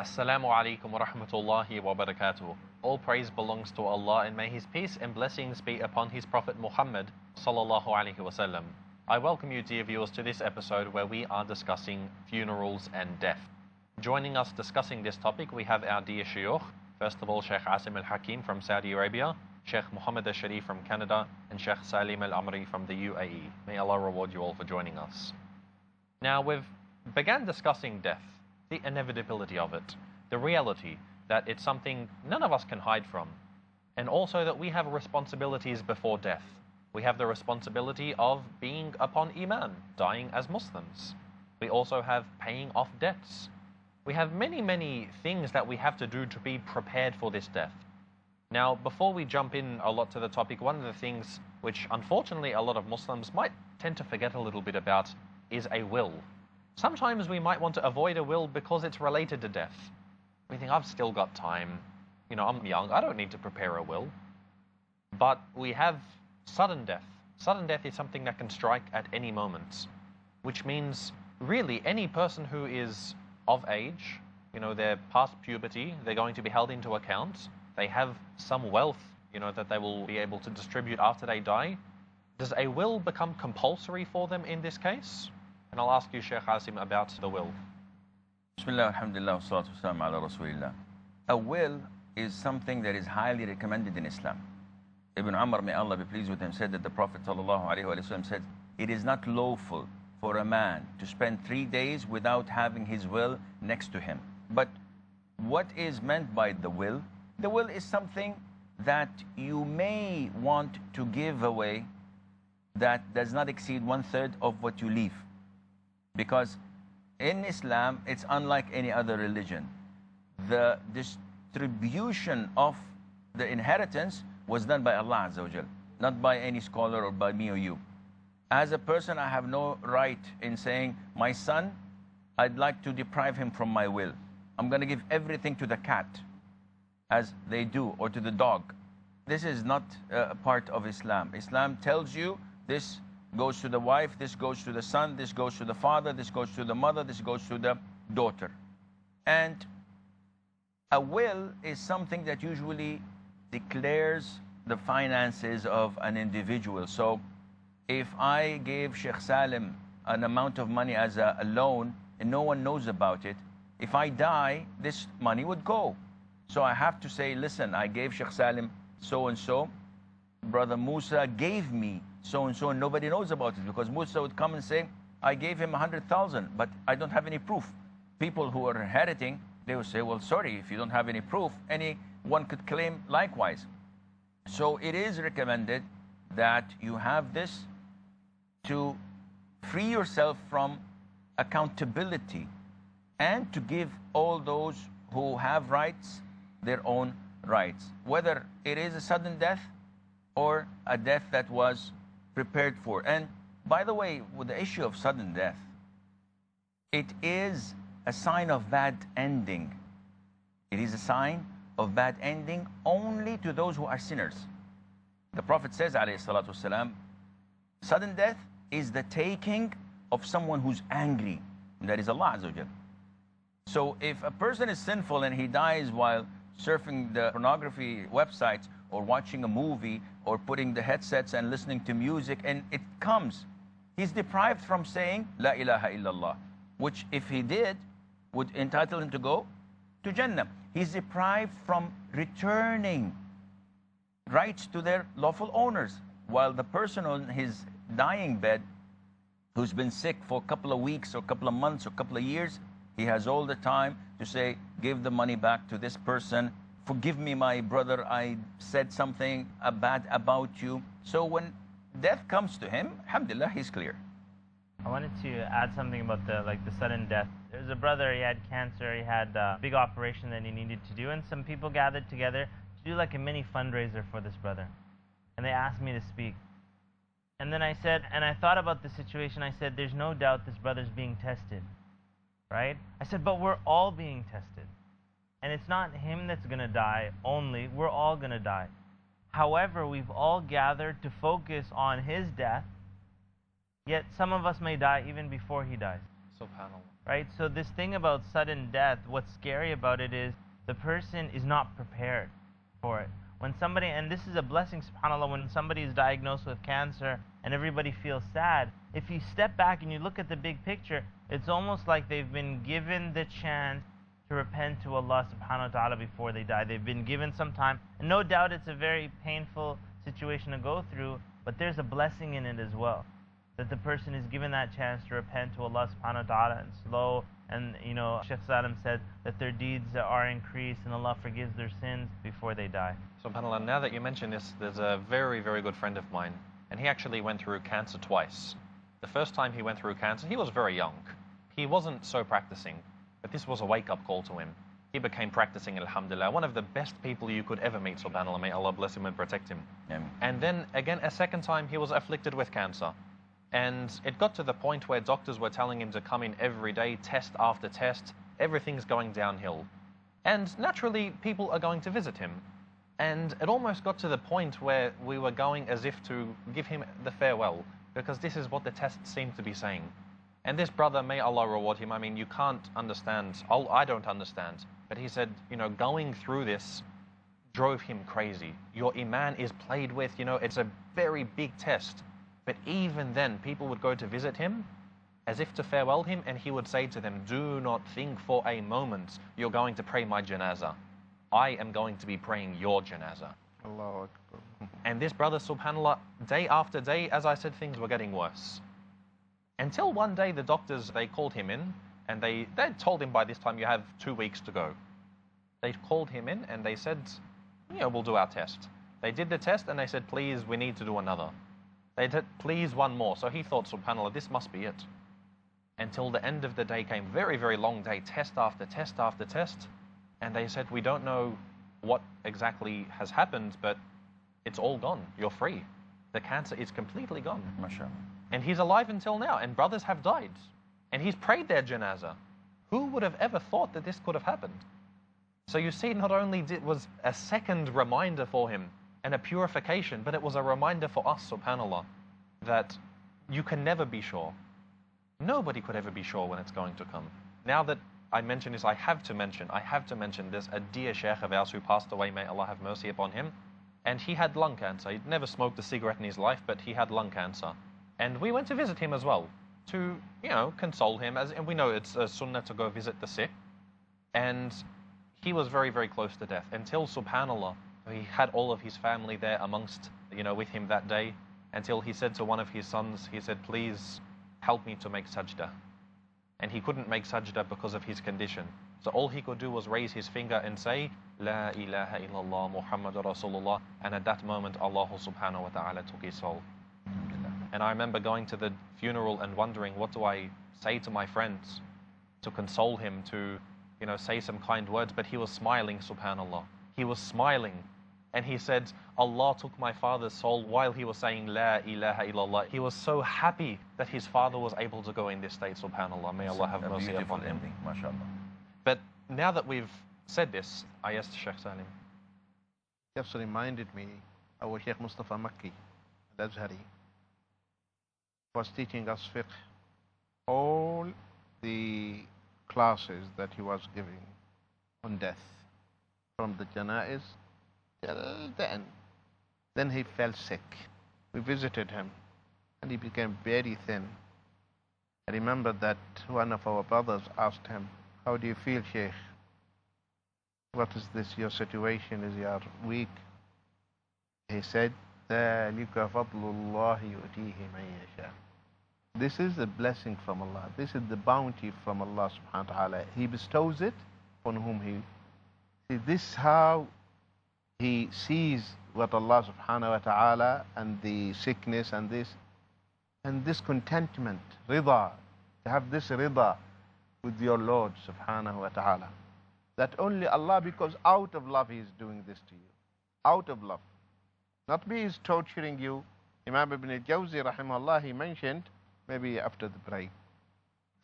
Assalamu alaikum wa rahmatullahi wa barakatuh. All praise belongs to Allah, and may His peace and blessings be upon His Prophet Muhammad sallallahu alaihi wasallam. I welcome you, dear viewers, to this episode where we are discussing funerals and death. Joining us discussing this topic, we have our dear shuyukh. First of all, Sheikh Assim Al Hakeem from Saudi Arabia, Sheikh Muhammad Al-Sharif from Canada, and Sheikh Saleem Al Aamry from the UAE. May Allah reward you all for joining us. Now, we've began discussing death, the inevitability of it, the reality that it's something none of us can hide from, and also that we have responsibilities before death. We have the responsibility of being upon Iman, dying as Muslims. We also have paying off debts. We have many things that we have to do to be prepared for this death. Now, before we jump in a lot to the topic, one of the things which unfortunately a lot of Muslims might tend to forget a little bit about is a will. Sometimes we might want to avoid a will because it's related to death. We think, I've still got time. You know, I'm young. I don't need to prepare a will. But we have sudden death. Sudden death is something that can strike at any moment, which means really any person who is of age, you know, they're past puberty, they're going to be held into account. They have some wealth, you know, that they will be able to distribute after they die. Does a will become compulsory for them in this case? And I'll ask you, Sheikh Asim, about the will. Bismillah, alhamdulillah, wa salatu wasalam ala rasulillah. A will is something that is highly recommended in Islam. Ibn Umar, may Allah be pleased with him, said that the Prophet ﷺ said, it is not lawful for a man to spend 3 days without having his will next to him. But what is meant by the will? The will is something that you may want to give away that does not exceed 1/3 of what you leave. Because in Islam, it's unlike any other religion. The distribution of the inheritance was done by Allah Azza wa Jal, not by any scholar or by me or you. As a person, I have no right in saying, my son, I'd like to deprive him from my will. I'm going to give everything to the cat, as they do, or to the dog. This is not a part of Islam. Islam tells you this goes to the wife, this goes to the son, this goes to the father, this goes to the mother, this goes to the daughter. And a will is something that usually declares the finances of an individual. So if I gave Sheikh Salim an amount of money as a loan and no one knows about it, if I die, this money would go. So I have to say, listen, I gave Sheikh Salim so-and-so. Brother Musa gave me so-and-so, and nobody knows about it, because Musa would come and say, I gave him 100,000, but I don't have any proof. People who are inheriting, they will say, well, sorry, if you don't have any proof, anyone could claim likewise. So it is recommended that you have this to free yourself from accountability and to give all those who have rights their own rights, whether it is a sudden death or a death that was prepared for. And by the way, with the issue of sudden death, it is a sign of bad ending. It is a sign of bad ending only to those who are sinners. The Prophet says, alayhi salatu wasalam, sudden death is the taking of someone who's angry, and that is Allah Azza wa Jal. So if a person is sinful and he dies while surfing the pornography websites or watching a movie or putting the headsets and listening to music, and it comes, he's deprived from saying La ilaha illallah, which if he did would entitle him to go to Jannah. He's deprived from returning rights to their lawful owners, while the person on his dying bed who's been sick for a couple of weeks or a couple of months or a couple of years, he has all the time to say, give the money back to this person. Forgive me, my brother, I said something bad about you. So when death comes to him, alhamdulillah, he's clear. I wanted to add something about the sudden death. There was a brother, he had cancer, he had a big operation that he needed to do, and some people gathered together to do like a mini fundraiser for this brother. And they asked me to speak. And then I said, and I thought about the situation, I said, there's no doubt this brother's being tested, right? I said, but we're all being tested. And it's not him that's going to die only, we're all going to die. However, we've all gathered to focus on his death, yet some of us may die even before he dies. SubhanAllah. right? So this thing about sudden death, what's scary about it is the person is not prepared for it. When somebody, and this is a blessing, subhanAllah, when somebody is diagnosed with cancer and everybody feels sad, if you step back and you look at the big picture, it's almost like they've been given the chance to repent to Allah subhanahu wa ta'ala before they die. They've been given some time, and no doubt it's a very painful situation to go through, but there's a blessing in it as well, that the person is given that chance to repent to Allah subhanahu wa ta'ala and slow. And you know, Sheikh Salim said that their deeds are increased and Allah forgives their sins before they die. SubhanAllah, now that you mention this, there's a very, very good friend of mine, and he actually went through cancer twice. The first time he went through cancer, he was very young. He wasn't so practicing, but this was a wake-up call to him. He became practicing, alhamdulillah, one of the best people you could ever meet, subhanAllah. May Allah bless him and protect him. Amen. And then again, a second time, he was afflicted with cancer. And it got to the point where doctors were telling him to come in every day, test after test. Everything's going downhill. And naturally, people are going to visit him. And it almost got to the point where we were going as if to give him the farewell, because this is what the tests seemed to be saying. And this brother, may Allah reward him, I mean, you can't understand, I don't understand, but he said, you know, going through this drove him crazy. Your iman is played with, you know, it's a very big test. But even then, people would go to visit him as if to farewell him, and he would say to them, do not think for a moment you're going to pray my janazah. I am going to be praying your janazah. Allahu Akbar. And this brother, subhanAllah, day after day, as I said, things were getting worse. Until one day the doctors, they called him in, and they told him by this time you have 2 weeks to go. They called him in and they said, you know, we'll do our test. They did the test and they said, please, we need to do another. They said, please, one more. So he thought, subhanAllah, this must be it. Until the end of the day came, very, very long day, test after test after test. And they said, we don't know what exactly has happened, but it's all gone. You're free. The cancer is completely gone. MashaAllah. And he's alive until now, and brothers have died. And he's prayed their janazah. Who would have ever thought that this could have happened? So you see, not only was a second reminder for him and a purification, but it was a reminder for us, subhanAllah, that you can never be sure. Nobody could ever be sure when it's going to come. Now that I mention this, I have to mention this, a dear sheikh of ours who passed away, may Allah have mercy upon him, and he had lung cancer. He'd never smoked a cigarette in his life, but he had lung cancer. And we went to visit him as well, to, you know, console him, and we know it's a sunnah to go visit the sick. And he was very, very close to death, until, subhanAllah, he had all of his family there amongst, you know, with him that day, until he said to one of his sons, he said, please help me to make sajda. And he couldn't make sajda because of his condition. So all he could do was raise his finger and say, La ilaha illallah Muhammad Rasulullah. And at that moment, Allah subhanahu wa ta'ala took his soul. And I remember going to the funeral and wondering, what do I say to my friends to console him, to, you know, say some kind words? But he was smiling, subhanAllah. He was smiling. And he said, Allah took my father's soul while he was saying, La ilaha illallah. He was so happy that his father was able to go in this state, subhanAllah. May Allah have mercy upon him. Ending, mashallah. But now that we've said this, I asked Sheikh Salim. Just reminded me, our Sheikh Mustafa Makki, Al-Azhari, was teaching us fiqh. All the classes that he was giving on death, from the janaiz till the end. Then he fell sick. We visited him and he became very thin. I remember that one of our brothers asked him, how do you feel, Sheikh? What is this, your situation? Is you are weak? He said, ذَلِكَ فَضْلُ اللَّهِ يُؤْتِيهِ مَنْ يَشَاءُ. This is a blessing from Allah. This is the bounty from Allah subhanahu wa ta'ala. He bestows it on whom He. See, this is how he sees what Allah subhanahu wa ta'ala, and the sickness and this contentment, rida, to have this rida with your Lord subhanahu wa ta'ala. That only Allah, because out of love He is doing this to you. Out of love. Not me is torturing you. Imam Ibn al-Jawzi rahimahullah, he mentioned, maybe after the break.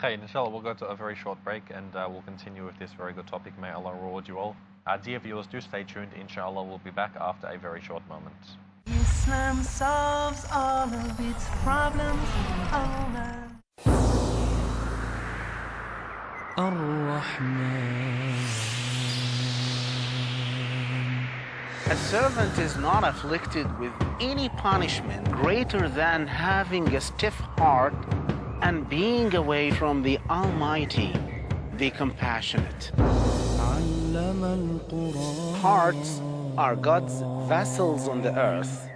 Okay, inshallah, we'll go to a very short break and we'll continue with this very good topic. May Allah reward you all. Dear viewers, do stay tuned. Inshallah, we'll be back after a very short moment. Islam solves all of its problems. Oh man. الرحمن. A servant is not afflicted with any punishment greater than having a stiff heart and being away from the Almighty, the Compassionate. علم القرآن. Hearts are God's vessels on the earth.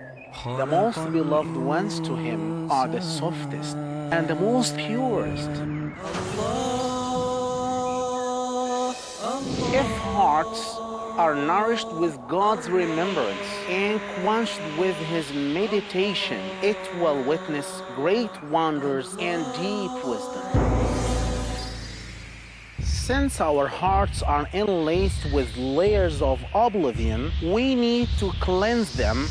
The most beloved ones to Him are the softest and the most purest. If hearts are nourished with God's remembrance and quenched with His meditation, it will witness great wonders and deep wisdom. Since our hearts are enlaced with layers of oblivion, we need to cleanse them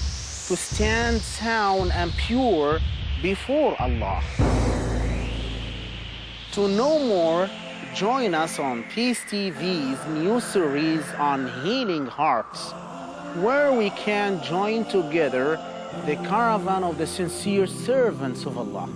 to stand sound and pure before Allah. To know more, join us on Peace TV's new series on healing hearts, where we can join together the caravan of the sincere servants of Allah.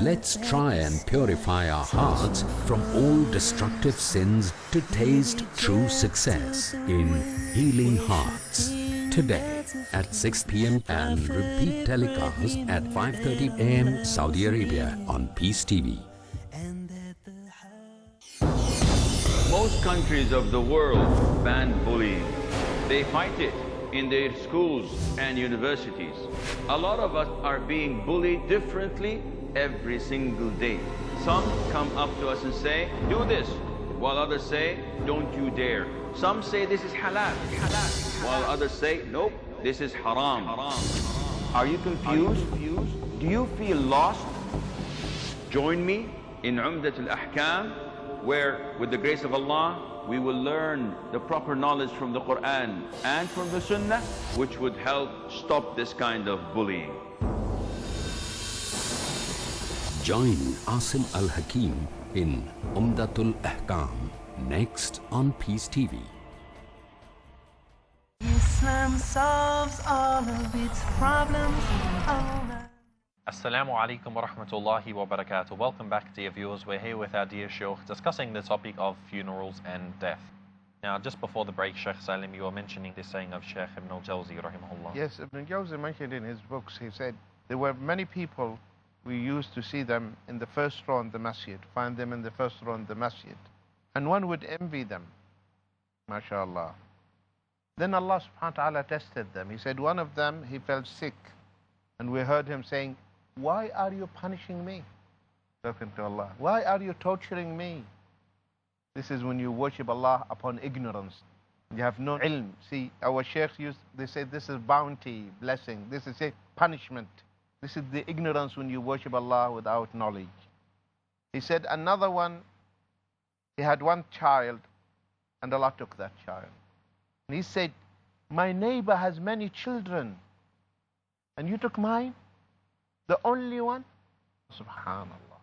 Let's try and purify our hearts from all destructive sins to taste true success in Healing Hearts. Today at 6 p.m. and repeat telecast at 5:30 a.m. Saudi Arabia on Peace TV. Most countries of the world ban bullying. They fight it in their schools and universities. A lot of us are being bullied differently every single day. Some come up to us and say, do this, while others say, don't you dare. Some say this is halal, while others say, nope, this is haram. Are you confused? Do you feel lost? Join me in Umdat Al Ahkam, where with the grace of Allah, we will learn the proper knowledge from the Quran and from the Sunnah, which would help stop this kind of bullying. Join Assim Al Hakeem in Umdatul Ahkam next on Peace TV. Islam solves all of its problems. Assalamu alaikum wa rahmatullahi wa barakatuh. Welcome back, dear viewers. We're here with our dear Shaykh discussing the topic of funerals and death. Now, just before the break, Shaykh Saleem, you were mentioning this saying of Shaykh Ibn al-Jawzi, rahimahullah. Yes, Ibn al-Jawzi mentioned in his books, he said, there were many people, we used to see them in the first row in the masjid, find them in the first row in the masjid. And one would envy them, mashallah. Then Allah subhanahu wa ta'ala tested them. He said, one of them, he felt sick. And we heard him saying, why are you punishing me? Talking to Allah. Why are you torturing me? This is when you worship Allah upon ignorance. You have no ilm. See, our sheikhs they say this is bounty, blessing. This is a punishment. This is the ignorance when you worship Allah without knowledge. He said another one, he had one child, and Allah took that child. And he said, my neighbor has many children, and you took mine? The only one? Subhanallah.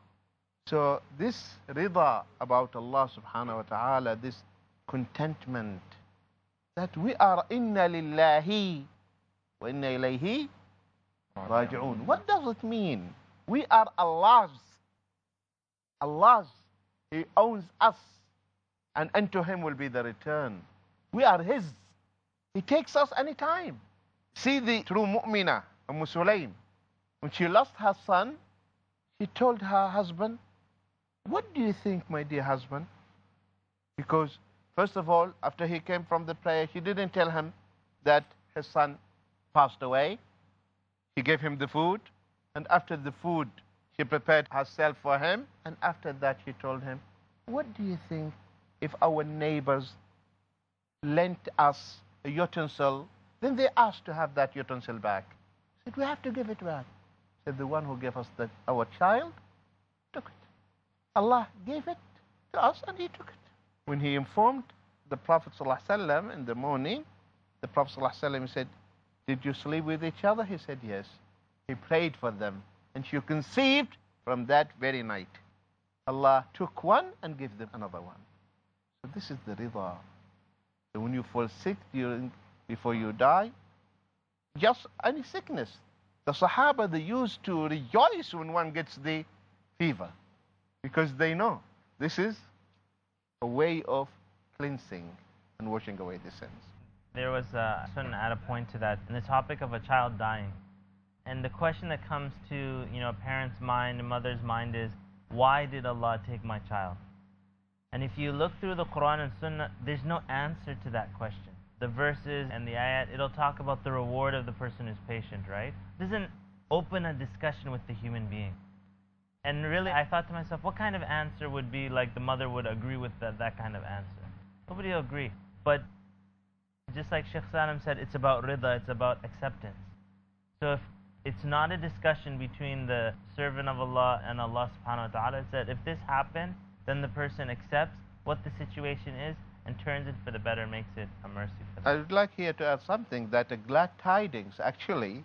So this rida about Allah subhanahu wa ta'ala, this contentment, that we are inna lillahi wa inna ilayhi raji'un. What does it mean? We are Allah's. Allah's. He owns us, and unto Him will be the return. We are His. He takes us anytime. See the true mu'mina, Sulaym. When she lost her son, she told her husband, what do you think, my dear husband? Because, first of all, after he came from the prayer, she didn't tell him that his son passed away. She gave him the food, and after the food, she prepared herself for him, and after that, she told him, what do you think if our neighbors lent us a utensil, then they asked to have that utensil back? He said, we have to give it back. He said, the one who gave us our child took it. Allah gave it to us, and He took it. When He informed the Prophet ﷺ in the morning, the Prophet ﷺ said, did you sleep with each other? He said, yes. He prayed for them, and she conceived from that very night. Allah took one and gave them another one. So this is the rida. So when you fall sick before you die, just any sickness. The Sahaba, they used to rejoice when one gets the fever. because they know this is a way of cleansing and washing away the sins. There was a certain add a point to that in the topic of a child dying. And the question that comes to, a parent's mind, a mother's mind is, why did Allah take my child? And if you look through the Quran and Sunnah, there's no answer to that question. The verses and the ayat, it'll talk about the reward of the person who's patient, right? It doesn't open a discussion with the human being. And really, I thought to myself, what kind of answer would be like the mother would agree with that kind of answer? Nobody will agree. But just like Sheikh Salim said, it's about rida, it's about acceptance. So if it's not a discussion between the servant of Allah and Allah subhanahu wa ta'ala, it's that if this happened, then the person accepts what the situation is and turns it for the better, makes it a mercy for them. I would like here to add something, that a glad tidings, actually,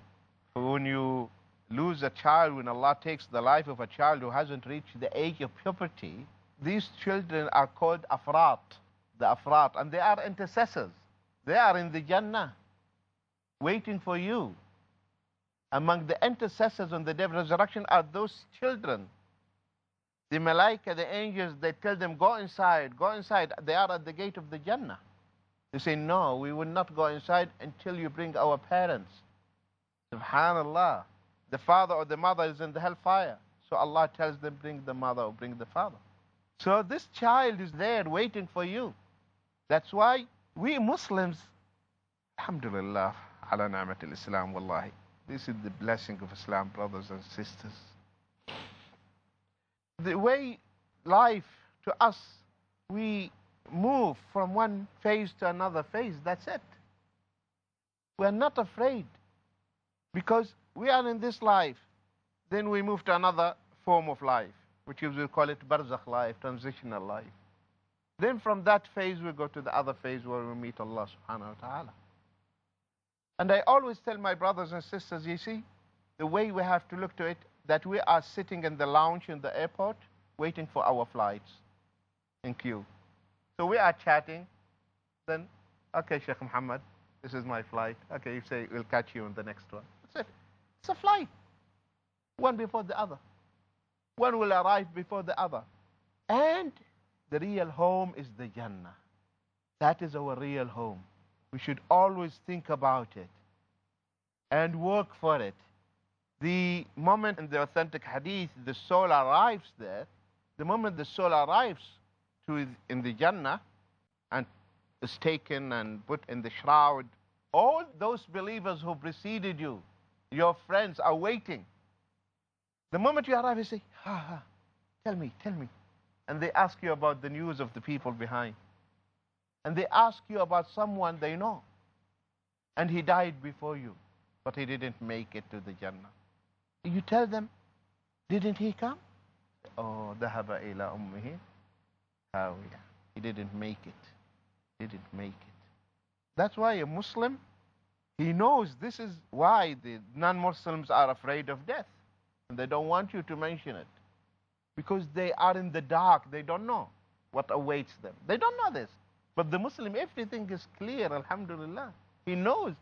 when you lose a child, when Allah takes the life of a child who hasn't reached the age of puberty, these children are called afrat, the afrat, and they are intercessors. They are in the Jannah, waiting for you. Among the intercessors on the day of resurrection are those children. The malaika, the angels, they tell them, go inside, go inside. They are at the gate of the Jannah. They say, no, we will not go inside until you bring our parents. Subhanallah. The father or the mother is in the hellfire. So Allah tells them, bring the mother or bring the father. So this child is there waiting for you. That's why we Muslims, alhamdulillah, ala ni'mat al-Islam, wallahi. This is the blessing of Islam, brothers and sisters. The way life to us, we move from one phase to another phase, that's it. We're not afraid because we are in this life. Then we move to another form of life, which is, we call it barzakh life, transitional life. Then from that phase, we go to the other phase where we meet Allah subhanahu wa ta'ala. And I always tell my brothers and sisters, you see, the way we have to look to it, that we are sitting in the lounge in the airport, waiting for our flights in queue. So we are chatting, then, okay, Sheikh Muhammad, this is my flight. Okay, you say, we'll catch you on the next one. That's it. It's a flight. One before the other. One will arrive before the other. And the real home is the Jannah. That is our real home. We should always think about it and work for it. The moment in the authentic hadith, the soul arrives there, the moment the soul arrives in the Jannah and is taken and put in the shroud, all those believers who preceded you, your friends, are waiting. The moment you arrive, you say, tell me. And they ask you about the news of the people behind. And they ask you about someone they know. And he died before you, but he didn't make it to the Jannah. You tell them, didn't he come? Oh, ذهب إلى أمه هاوية. He didn't make it. That's why a Muslim, he knows this is why the non-Muslims are afraid of death. And they don't want you to mention it. Because they are in the dark. They don't know what awaits them. They don't know this. But the Muslim, everything is clear, alhamdulillah. He knows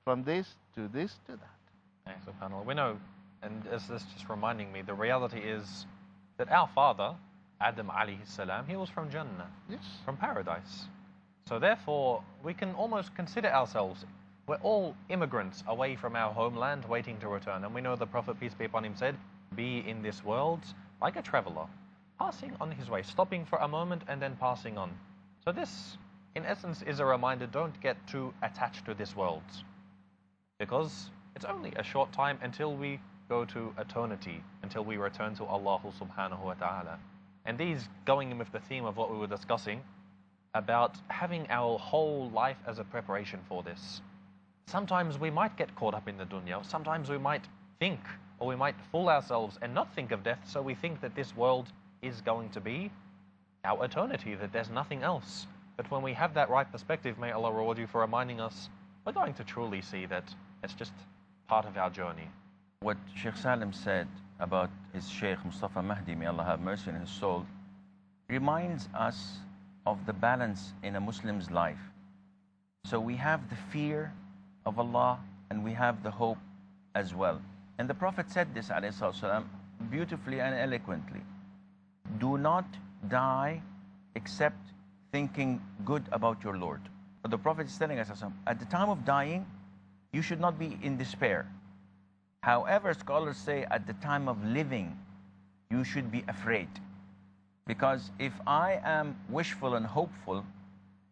from this to this to that. Thanks, SubhanAllah. We know, and as this just reminding me, the reality is that our father, Adam alayhi salam, he was from Jannah, Yes. from paradise. So therefore, we can almost consider ourselves, we're all immigrants away from our homeland, waiting to return. And we know the Prophet, peace be upon him, said, be in this world like a traveler, passing on his way, stopping for a moment and then passing on. So this, in essence, is a reminder, don't get too attached to this world. Because it's only a short time until we go to eternity, until we return to Allah subhanahu wa ta'ala. And these, going in with the theme of what we were discussing, about having our whole life as a preparation for this. Sometimes we might get caught up in the dunya, sometimes we might think, or we might fool ourselves and not think of death, so we think that this world is going to be our eternity, that there's nothing else. But when we have that right perspective, may Allah reward you for reminding us, we're going to truly see that it's just part of our journey. What Sheikh Salim said about his Sheikh Mustafa Mahdi, may Allah have mercy on his soul, reminds us of the balance in a Muslim's life. So we have the fear of Allah and we have the hope as well. And the Prophet said this, alayhi salatu wasalam, beautifully and eloquently. do not die except thinking good about your Lord. But the Prophet is telling us, at the time of dying, you should not be in despair. However, scholars say at the time of living, you should be afraid. Because if I am wishful and hopeful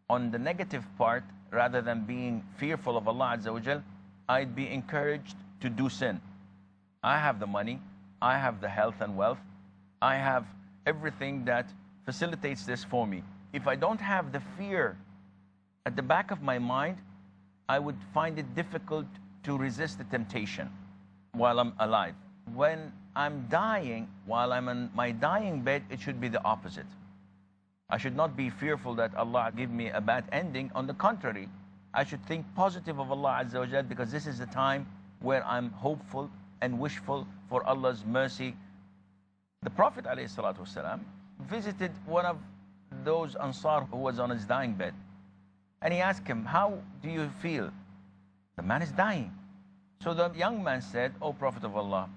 on the negative part, rather than being fearful of Allah Azza wa Jal, I'd be encouraged to do sin. I have the money, I have the health and wealth, I have everything that facilitates this for me. If I don't have the fear at the back of my mind, I would find it difficult to resist the temptation while I'm alive. When I'm dying, while I'm in my dying bed, it should be the opposite. I should not be fearful that Allah give me a bad ending. On the contrary, I should think positive of Allah Azza wa Jal, because this is the time where I'm hopeful and wishful for Allah's mercy. The Prophet ﷺ visited one of those Ansar who was on his dying bed. And he asked him, how do you feel? The man is dying. So the young man said, "O Prophet of Allah,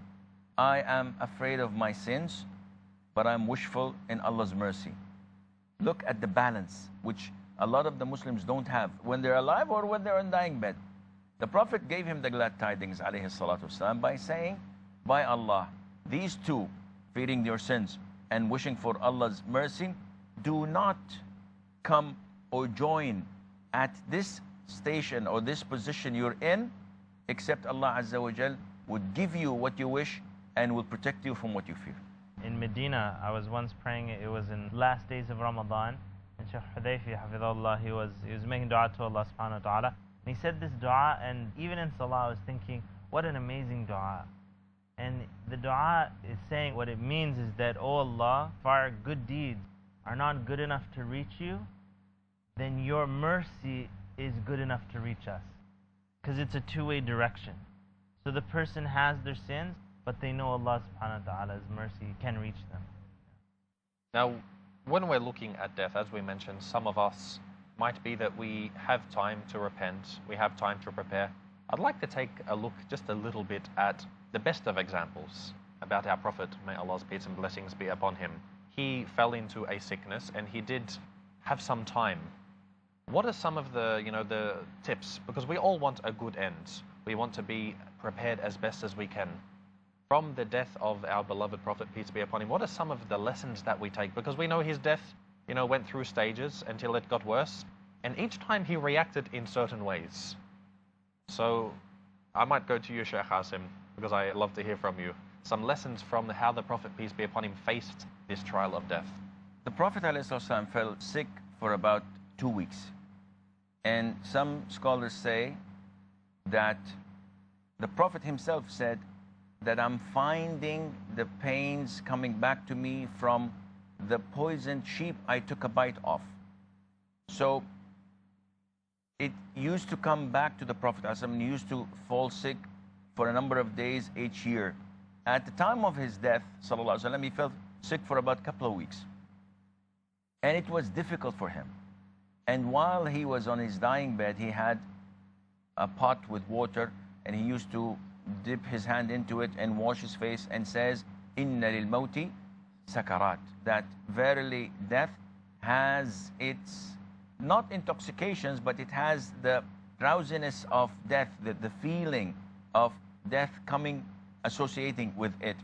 I am afraid of my sins, but I'm wishful in Allah's mercy." Look at the balance, which a lot of the Muslims don't have when they're alive or when they're on dying bed. The Prophet gave him the glad tidings, alayhi salatu wasalam, by saying, by Allah, these two, fearing your sins and wishing for Allah's mercy, do not come or join at this station or this position you're in, except Allah Azza wa Jal would give you what you wish and will protect you from what you fear. In Medina, I was once praying, it was in the last days of Ramadan, and Shaykh Hudayfi, Hafidhullah, he was making dua to Allah subhanahu wa ta'ala, and he said this dua, and even in salah I was thinking, what an amazing dua. And the dua is saying, what it means is that, oh Allah, if our good deeds are not good enough to reach you, then your mercy is good enough to reach us. Because it's a two-way direction. So the person has their sins, but they know Allah subhanahu wa ta'ala's mercy can reach them. Now, when we're looking at death, as we mentioned, some of us might be that we have time to repent, we have time to prepare. I'd like to take a look just a little bit at the best of examples about our Prophet, may Allah's peace and blessings be upon him. He fell into a sickness and he did have some time. What are some of the, the tips? Because we all want a good end. We want to be prepared as best as we can. From the death of our beloved Prophet, peace be upon him, what are some of the lessons that we take? Because we know his death, went through stages until it got worse. And each time he reacted in certain ways. So I might go to you, Shaykh Asim, because I love to hear from you. Some lessons from how the Prophet, peace be upon him, faced this trial of death. The Prophet ﷺ fell sick for about 2 weeks. And some scholars say that the Prophet himself said that I'm finding the pains coming back to me from the poisoned sheep I took a bite of. So it used to come back to the Prophet ﷺ. He used to fall sick for a number of days each year. At the time of his death, ﷺ, he fell sick for about a couple of weeks. And it was difficult for him. And while he was on his dying bed, he had a pot with water, and he used to dip his hand into it and wash his face, and says, "Inna lil mawti sakarat," that verily death has its, not intoxications, but it has the drowsiness of death, the feeling of death coming, associating with it.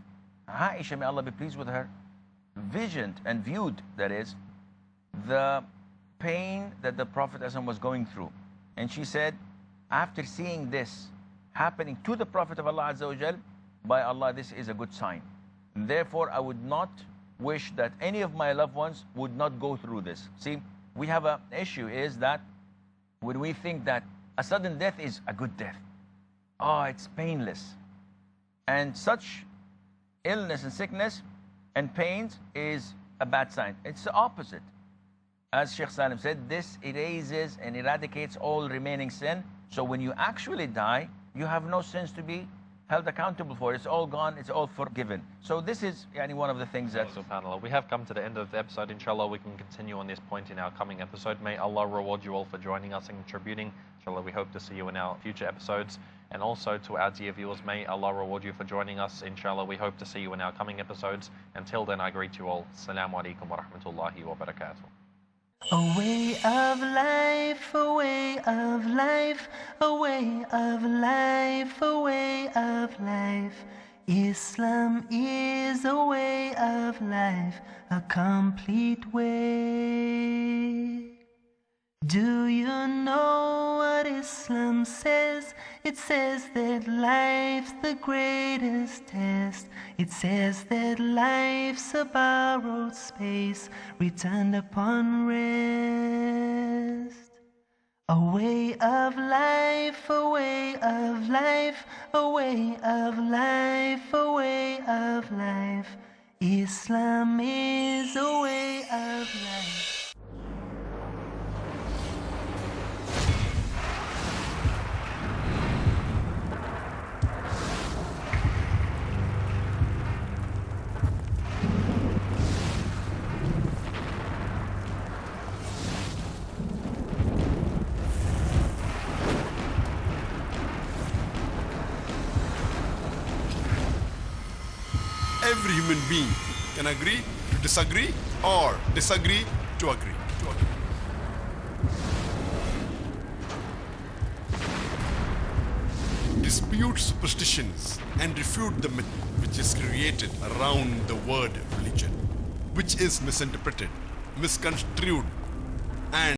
Aisha, may Allah be pleased with her, visioned and viewed, that is, the pain that the Prophet ﷺ was going through. And she said, after seeing this happening to the Prophet of Allah Azza wa Jal, by Allah, this is a good sign. Therefore, I would not wish that any of my loved ones would not go through this. See, we have an issue, is that when we think that a sudden death is a good death, it's painless. And such illness and sickness and pains is a bad sign. It's the opposite. As Sheikh Salim said, this erases and eradicates all remaining sin. So when you actually die, you have no sins to be held accountable for. It's all gone, it's all forgiven. So this is one of the things that... SubhanAllah. We have come to the end of the episode. Inshallah, we can continue on this point in our coming episode. May Allah reward you all for joining us and contributing. Inshallah, we hope to see you in our future episodes. And also to our dear viewers, may Allah reward you for joining us. Inshallah, we hope to see you in our coming episodes. Until then, I greet you all. Assalamu alaikum wa rahmatullahi wa barakatuh. A way of life, a way of life, a way of life, a way of life. Islam is a way of life, a complete way. Do you know what Islam says? It says that life's the greatest test. It says that life's a borrowed space, returned upon rest. A way of life, a way of life, a way of life, a way of life. Islam is a way of life. Every human being can agree to disagree or disagree to agree. Dispute superstitions and refute the myth which is created around the word religion, which is misinterpreted, misconstrued, and